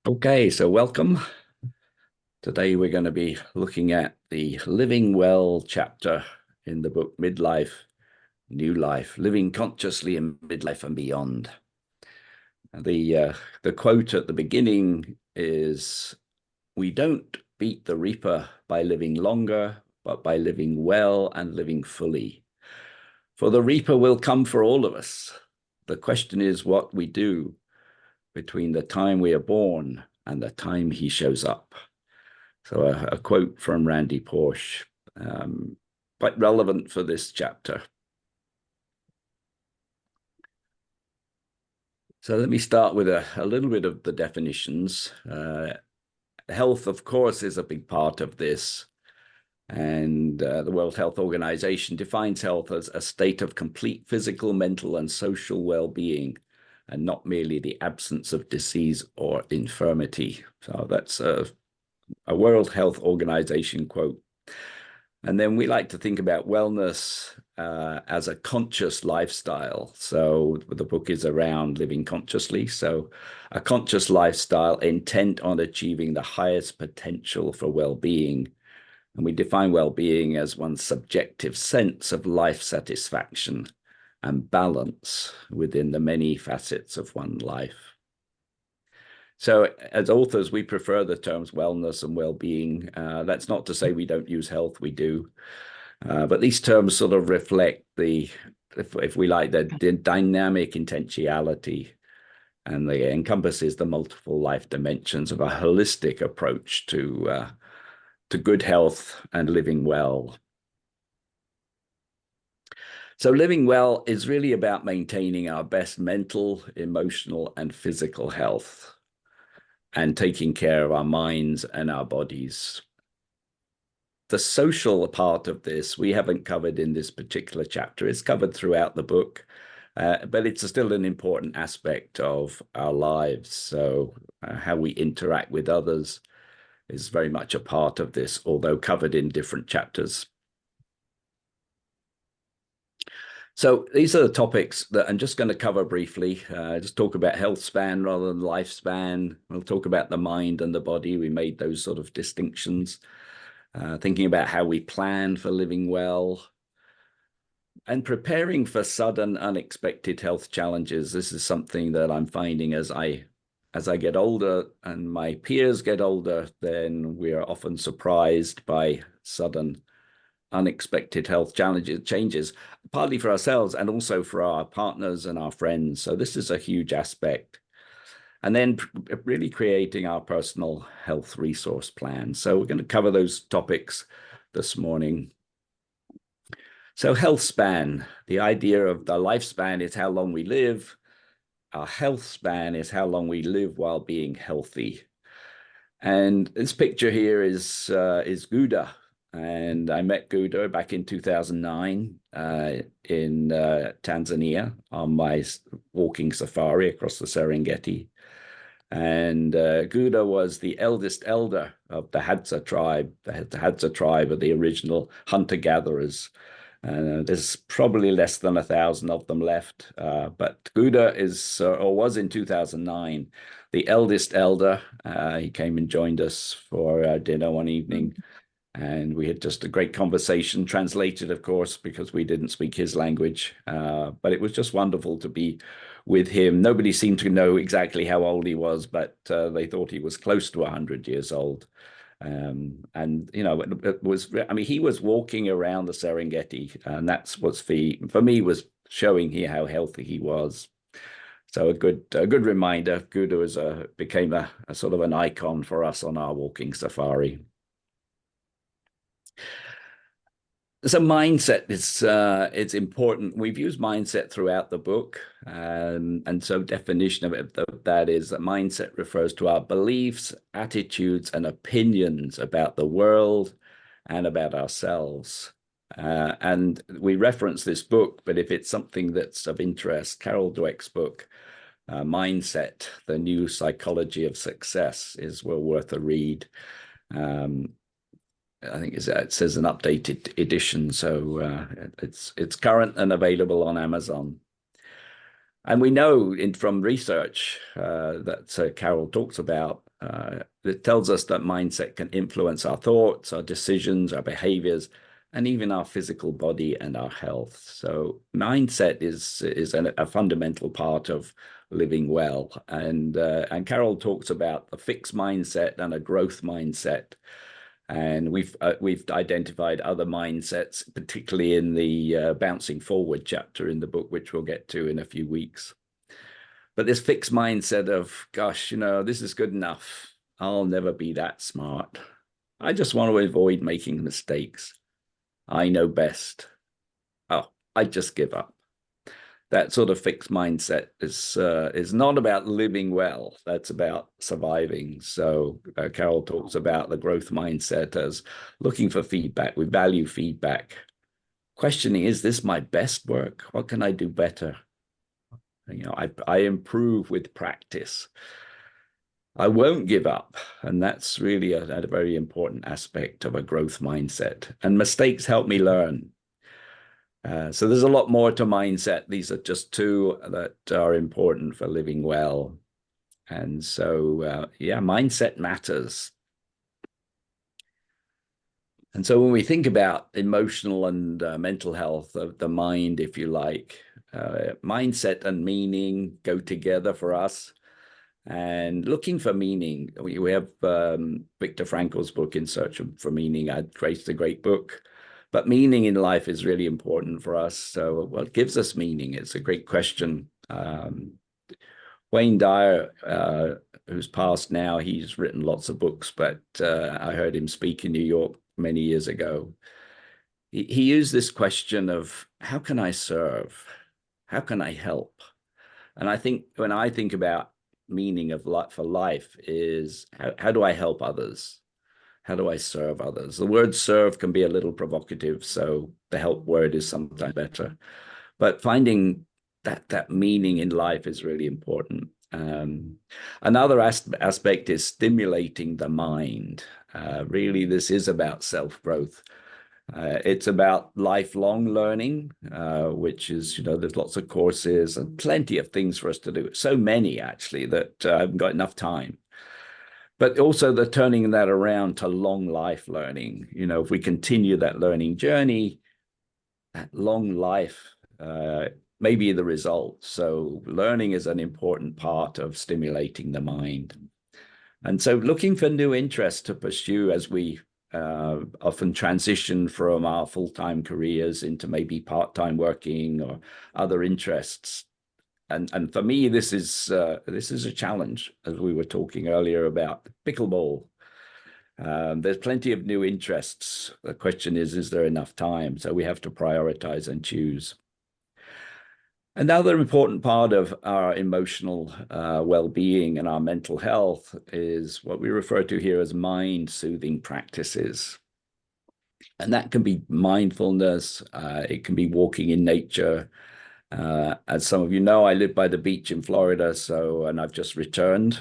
Okay, so welcome. Today we're going to be looking at the Living Well chapter in the book Midlife, New Life, Living Consciously in Midlife and Beyond. The quote at the beginning is, "We don't beat the reaper by living longer, but by living well and living fully. For the reaper will come for all of us. The question is what we do between the time we are born and the time he shows up." So a quote from Randy Porsche, quite relevant for this chapter. So let me start with a little bit of the definitions. Health, of course, is a big part of this. And the World Health Organization defines health as a state of complete physical, mental, and social well-being, and not merely the absence of disease or infirmity. So that's a World Health Organization quote. And then we like to think about wellness as a conscious lifestyle. So the book is around living consciously. So a conscious lifestyle intent on achieving the highest potential for well-being. And we define well-being as one's subjective sense of life satisfaction and balance within the many facets of one life. So as authors, we prefer the terms wellness and well-being. That's not to say we don't use health, we do. But these terms sort of reflect if we like, the dynamic intentionality, and they encompasses the multiple life dimensions of a holistic approach to good health and living well. So living well is really about maintaining our best mental, emotional, and physical health, and taking care of our minds and our bodies. The social part of this we haven't covered in this particular chapter. It's covered throughout the book, but it's still an important aspect of our lives. So how we interact with others is very much a part of this, although covered in different chapters. So these are the topics that I'm just going to cover briefly. Just talk about health span rather than lifespan. We'll talk about the mind and the body. We made those sort of distinctions. Thinking about how we plan for living well, and preparing for sudden, unexpected health challenges. This is something that I'm finding as I get older and my peers get older, then we are often surprised by sudden, unexpected health changes, partly for ourselves and also for our partners and our friends. So this is a huge aspect. And then really creating our personal health resource plan. So we're going to cover those topics this morning. So health span, the idea of the lifespan is how long we live. Our health span is how long we live while being healthy. And this picture here is Gouda. And I met Gouda back in 2009 in Tanzania on my walking safari across the Serengeti. And Gouda was the eldest elder of the Hadza tribe. The Hadza tribe are the original hunter-gatherers. There's probably less than 1,000 of them left. But Gouda is, or was in 2009, the eldest elder. He came and joined us for dinner one evening. And we had just a great conversation, translated, of course, because we didn't speak his language. But it was just wonderful to be with him. Nobody seemed to know exactly how old he was, but they thought he was close to 100 years old. And, you know, it was, I mean, he was walking around the Serengeti, and that's what's for me was showing here how healthy he was. So a good reminder. Gouda was became a sort of an icon for us on our walking safari. So mindset is it's important. We've used mindset throughout the book, and so definition of that is that mindset refers to our beliefs, attitudes, and opinions about the world and about ourselves. And we reference this book, but if it's something that's of interest, Carol Dweck's book, Mindset: The New Psychology of Success, is well worth a read. I think it says an updated edition, so it's current and available on Amazon. And we know from research that Carol talks about It tells us that mindset can influence our thoughts, our decisions, our behaviors, and even our physical body and our health. So mindset is a fundamental part of living well. And Carol talks about a fixed mindset and a growth mindset. And we've identified other mindsets, particularly in the bouncing forward chapter in the book, which we'll get to in a few weeks. But this fixed mindset of, gosh, this is good enough. I'll never be that smart. I just want to avoid making mistakes. I know best. Oh, I just give up. That sort of fixed mindset is not about living well. That's about surviving. So Carol talks about the growth mindset as looking for feedback. We value feedback. Questioning, is this my best work? What can I do better? I improve with practice. I won't give up. And that's really a very important aspect of a growth mindset. And mistakes help me learn. So there's a lot more to mindset. These are just two that are important for living well. And so, mindset matters. And so when we think about emotional and mental health of the mind, if you like, mindset and meaning go together for us. And looking for meaning, we have Viktor Frankl's book, In Search for Meaning. It's a great book. But meaning in life is really important for us. So what gives us meaning? It's a great question. Wayne Dyer, who's passed now, he's written lots of books, but I heard him speak in New York many years ago. He used this question of, how can I serve? How can I help? And I think when I think about meaning of life for life is, how do I help others? How do I serve others? The word serve can be a little provocative, so the help word is sometimes better. But finding that meaning in life is really important. Another aspect is stimulating the mind. Really, this is about self-growth. It's about lifelong learning, which is, there's lots of courses and plenty of things for us to do. So many, actually, that I haven't got enough time. But also the turning that around to long life learning. If we continue that learning journey, that long life may be the result. So learning is an important part of stimulating the mind. And so looking for new interests to pursue as we often transition from our full-time careers into maybe part-time working or other interests. And for me, this is a challenge, as we were talking earlier about pickleball. There's plenty of new interests. The question is there enough time? So we have to prioritize and choose. Another important part of our emotional well-being and our mental health is what we refer to here as mind-soothing practices. And that can be mindfulness. It can be walking in nature. As some of you know, I live by the beach in Florida, and I've just returned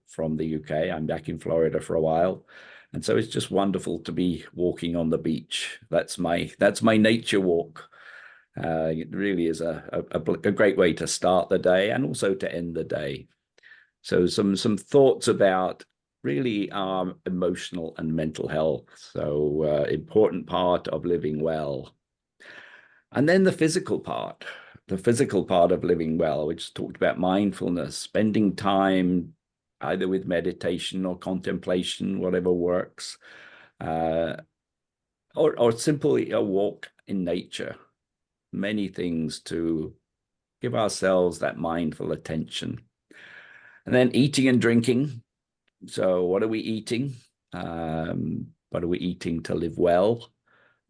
from the UK. I'm back in Florida for a while. And so it's just wonderful to be walking on the beach. That's my nature walk. It really is a great way to start the day and also to end the day. So some thoughts about really our emotional and mental health. So important part of living well. And then the physical part of living well, which talked about mindfulness, spending time either with meditation or contemplation, whatever works, or simply a walk in nature. Many things to give ourselves that mindful attention. And then eating and drinking. So what are we eating? What are we eating to live well?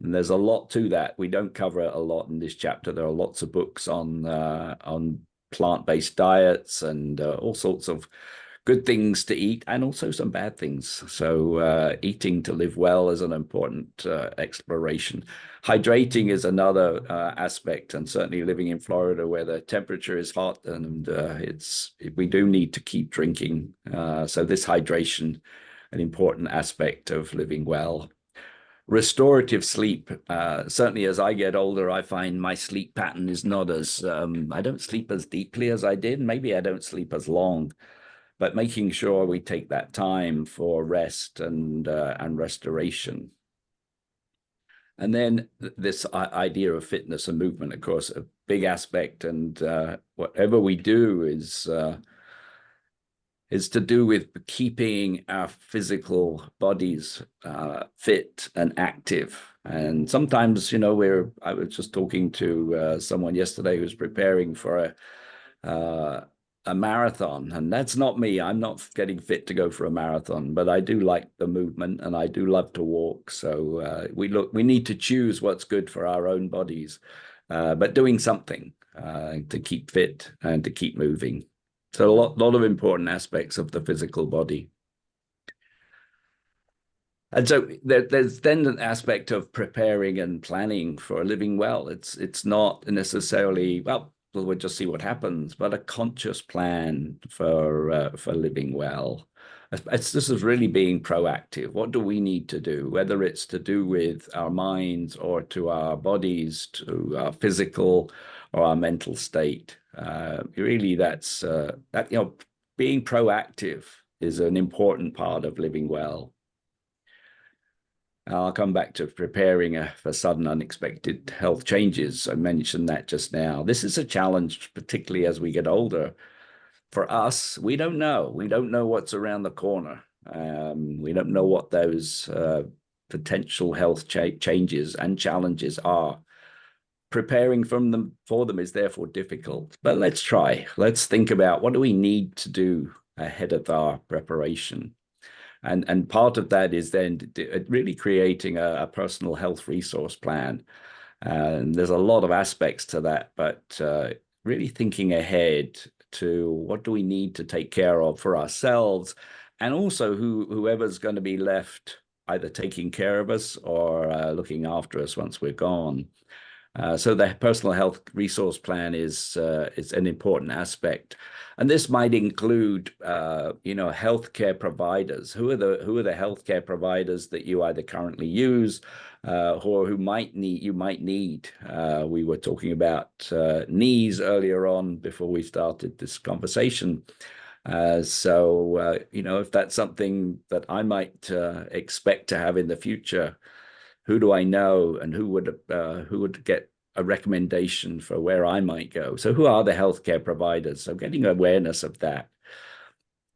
And there's a lot to that. We don't cover it a lot in this chapter. There are lots of books on plant-based diets and all sorts of good things to eat and also some bad things. So eating to live well is an important exploration. Hydrating is another aspect, and certainly living in Florida where the temperature is hot and we do need to keep drinking. So this hydration, an important aspect of living well. Restorative sleep. Certainly as I get older, I find my sleep pattern is not as, I don't sleep as deeply as I did. Maybe I don't sleep as long. but making sure we take that time for rest and restoration. And then this idea of fitness and movement, of course, a big aspect. And whatever we do is to do with keeping our physical bodies fit and active. And sometimes, I was just talking to someone yesterday who's preparing for a marathon, and that's not me. I'm not getting fit to go for a marathon, but I do like the movement and I do love to walk. So we need to choose what's good for our own bodies, but doing something to keep fit and to keep moving. So a lot of important aspects of the physical body. And so there's then an aspect of preparing and planning for living well. It's not necessarily, well, we'll just see what happens, but a conscious plan for living well. This is really being proactive. What do we need to do, whether it's to do with our minds or to our bodies, to our physical or our mental state? Really, that's being proactive is an important part of living well. I'll come back to preparing for sudden unexpected health changes. I mentioned that just now. This is a challenge, particularly as we get older. For us, we don't know. We don't know what's around the corner. We don't know what those potential health changes and challenges are. Preparing for them is therefore difficult. But let's try. Let's think about what do we need to do ahead of our preparation. And part of that is then really creating a personal health resource plan. And there's a lot of aspects to that, but really thinking ahead to what do we need to take care of for ourselves, and also whoever's going to be left either taking care of us or looking after us once we're gone. So the personal health resource plan is an important aspect, and this might include, healthcare providers. Who are the healthcare providers that you either currently use, or you might need? We were talking about knees earlier on before we started this conversation. So if that's something that I might expect to have in the future, who do I know and who would get a recommendation for where I might go? So who are the healthcare providers? So getting awareness of that.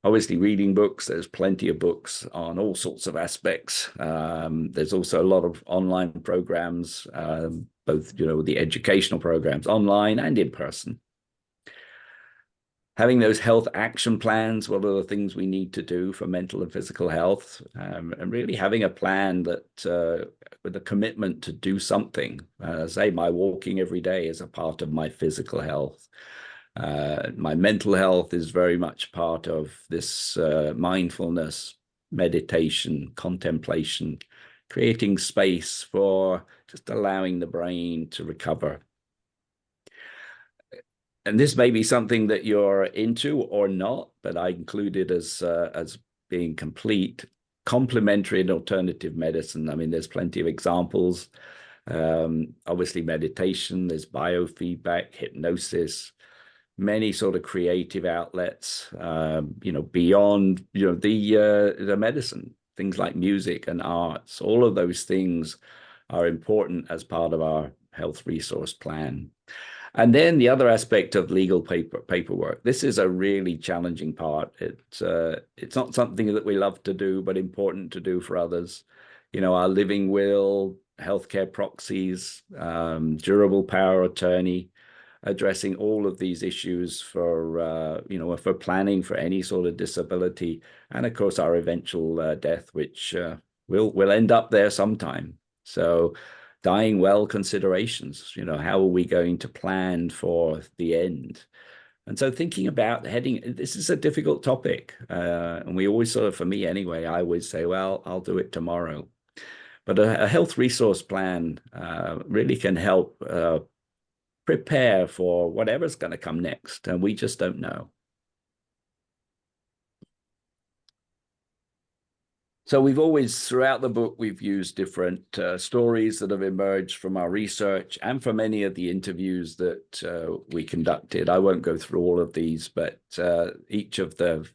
Obviously, reading books. There's plenty of books on all sorts of aspects. There's also a lot of online programs, both the educational programs online and in person. Having those health action plans, what are the things we need to do for mental and physical health, and really having a plan that with a commitment to do something. Say my walking every day is a part of my physical health. My mental health is very much part of this mindfulness, meditation, contemplation, creating space for just allowing the brain to recover. And this may be something that you're into or not, but I include it as being complete. Complementary and alternative medicine. I mean, there's plenty of examples. Obviously, meditation, there's biofeedback, hypnosis, many sort of creative outlets, beyond, the medicine, things like music and arts. All of those things are important as part of our health resource plan. And then the other aspect of legal paperwork. This is a really challenging part. It's not something that we love to do, but important to do for others. Our living will, healthcare proxies, durable power of attorney, addressing all of these issues for planning for any sort of disability, and of course our eventual death, which will end up there sometime. So dying well considerations, how are we going to plan for the end? And so thinking about this is a difficult topic. And we always sort of, for me anyway, I always say, well, I'll do it tomorrow. But a health resource plan really can help prepare for whatever's going to come next. And we just don't know. So we've always, throughout the book, we've used different stories that have emerged from our research and from many of the interviews that we conducted. I won't go through all of these, but each of the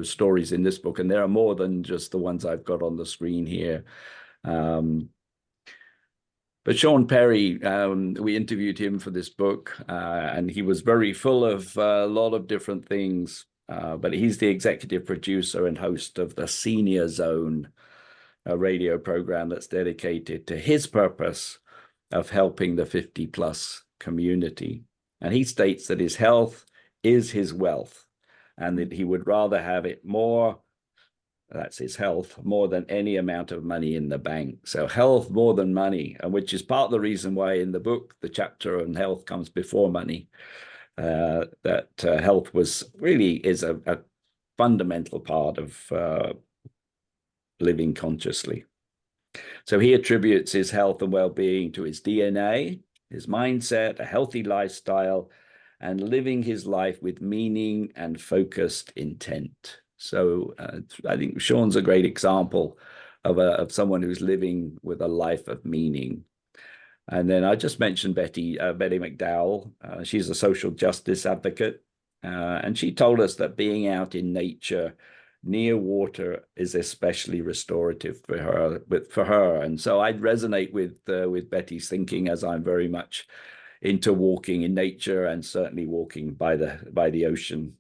stories in this book, and there are more than just the ones I've got on the screen here. But Sean Perry, we interviewed him for this book, and he was very full of a lot of different things. But he's the executive producer and host of the Senior Zone, a radio program that's dedicated to his purpose of helping the 50-plus community. And he states that his health is his wealth, and that he would rather have it more, that's his health, more than any amount of money in the bank. So health more than money, and which is part of the reason why in the book, the chapter on health comes before money. That health is a fundamental part of living consciously. So he attributes his health and well-being to his DNA, his mindset, a healthy lifestyle, and living his life with meaning and focused intent. So I think Sean's a great example of someone who's living with a life of meaning. And then I just mentioned Betty McDowell. She's a social justice advocate. And she told us that being out in nature near water is especially restorative for her. And so I'd resonate with Betty's thinking, as I'm very much into walking in nature and certainly walking by the ocean.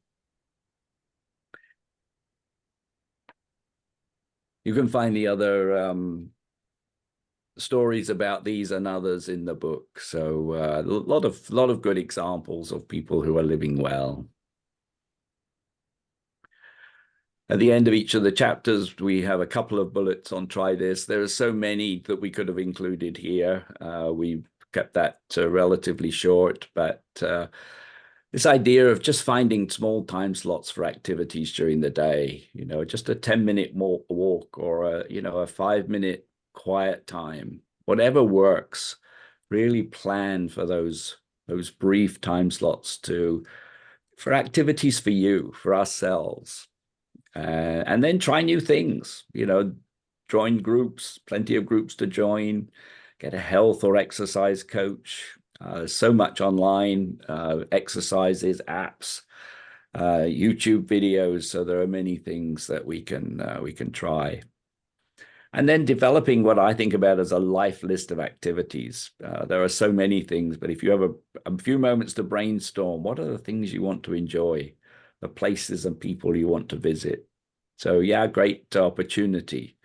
You can find the other stories about these and others in the book. So a lot of good examples of people who are living well. At the end of each of the chapters, we have a couple of bullets on try this. There are so many that we could have included here. We've kept that relatively short, but this idea of just finding small time slots for activities during the day, just a 10-minute walk or a 5-minute quiet time, whatever works, really plan for those brief time slots for activities for you, for ourselves. And then try new things, join groups, plenty of groups to join, get a health or exercise coach. There's so much online, exercises, apps, YouTube videos. So there are many things that we can try. And then developing what I think about as a life list of activities. There are so many things, but if you have a few moments to brainstorm, what are the things you want to enjoy, the places and people you want to visit? So yeah, great opportunity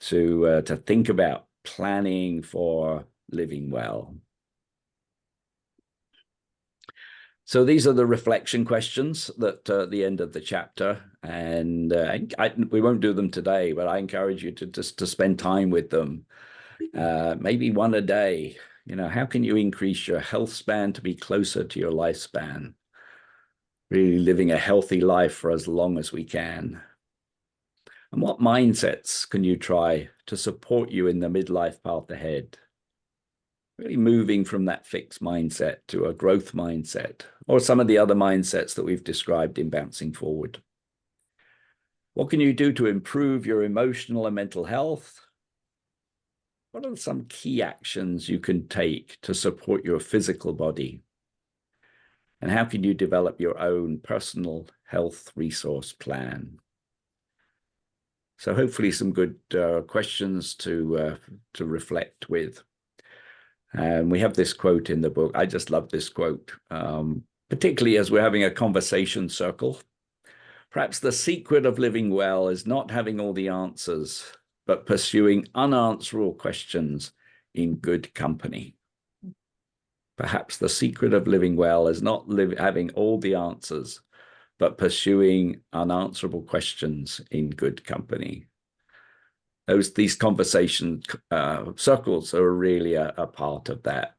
to think about planning for living well. So these are the reflection questions that at the end of the chapter, and we won't do them today, but I encourage you to spend time with them, maybe one a day. How can you increase your health span to be closer to your lifespan? Really living a healthy life for as long as we can. And what mindsets can you try to support you in the midlife path ahead? Really moving from that fixed mindset to a growth mindset, or some of the other mindsets that we've described in Bouncing Forward. What can you do to improve your emotional and mental health? What are some key actions you can take to support your physical body? And how can you develop your own personal health resource plan? So hopefully some good questions to reflect with. And we have this quote in the book. I just love this quote, particularly as we're having a conversation circle. Perhaps the secret of living well is not having all the answers, but pursuing unanswerable questions in good company. Perhaps the secret of living well is not having all the answers, but pursuing unanswerable questions in good company. These conversation circles are really a part of that.